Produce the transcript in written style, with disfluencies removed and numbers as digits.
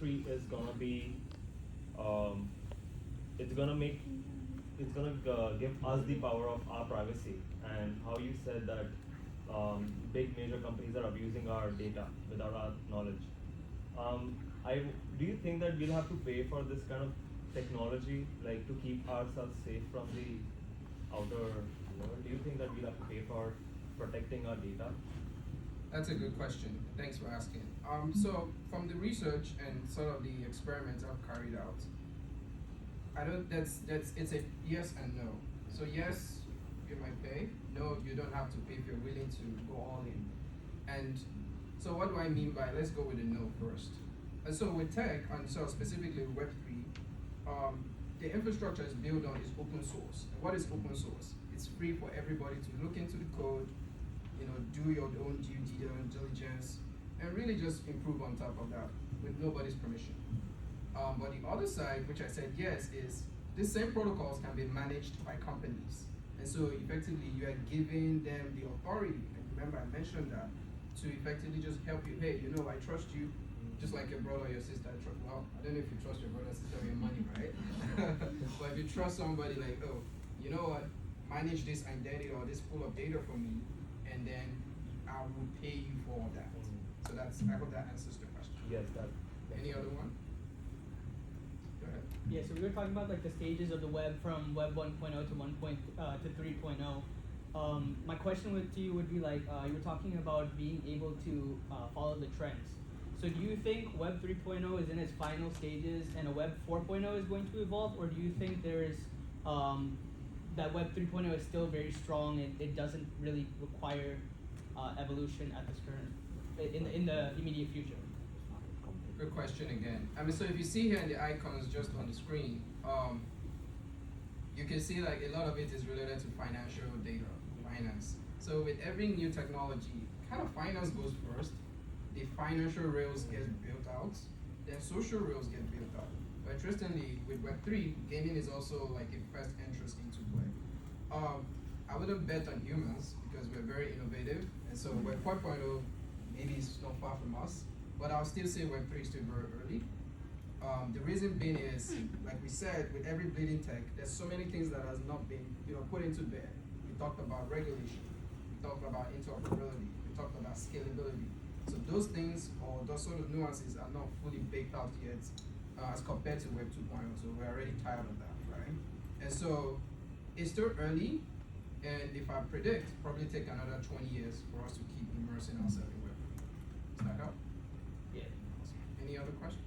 Web3 is gonna be, um, it's gonna make, it's gonna give us the power of our privacy, and how you said that big major companies are abusing our data without our knowledge. Um, do you think that we'll have to pay for this kind of technology, like to keep ourselves safe from the outer world? Do you think that we'll have to pay for protecting our data? That's a good question. Thanks for asking. So from the research and sort of the experiments I've carried out, I don't. That's it's a yes and no. So yes, you might pay. No, you don't have to pay if you're willing to go all in. And so what do I mean by, let's go with the no first. And so with tech, and so specifically Web3, the infrastructure is built on is open source. And what is open source? It's free for everybody to look into the code, do your own due diligence, and really just improve on top of that with nobody's permission. But the other side, which I said yes, is these same protocols can be managed by companies. And so effectively you are giving them the authority. And remember I mentioned that to effectively just help you. Hey, I trust you, just like your brother or your sister. Well, I don't know if you trust your brother or sister with your money, right? But if you trust somebody like, oh, you know what, manage this identity or this pool of data for me, and then I will pay you for all that. So I hope that answers the question. Yes, that. Any other one? Go ahead. Yeah, so we were talking about like the stages of the web from Web 1.0 to 3.0. My question to you would be like, you were talking about being able to follow the trends. So do you think Web 3.0 is in its final stages and a Web 4.0 is going to evolve, or do you think there is that Web 3.0 is still very strong and it doesn't really require evolution at this current in the immediate future? Good question again. So if you see here in the icons just on the screen, you can see like a lot of it is related to financial data, finance. So with every new technology, kind of finance goes first, the financial rails get built out, then social rails get built out. But interestingly, with Web3, gaming is also like a first entrance into play. I wouldn't bet on humans because we're very innovative, and so Web 4.0 maybe is not far from us, but I'll still say Web3 is still very early. The reason being is, like we said, with every bleeding tech, there's so many things that has not been, put into bed. We talked about regulation, we talked about interoperability, we talked about scalability. So those things or those sort of nuances are not fully baked out yet as compared to Web 2.0. So we're already tired of that, right? And so it's still early, and if I predict, probably take another 20 years for us to keep immersing ourselves in Web 3. Does that help? Yeah. Any other questions?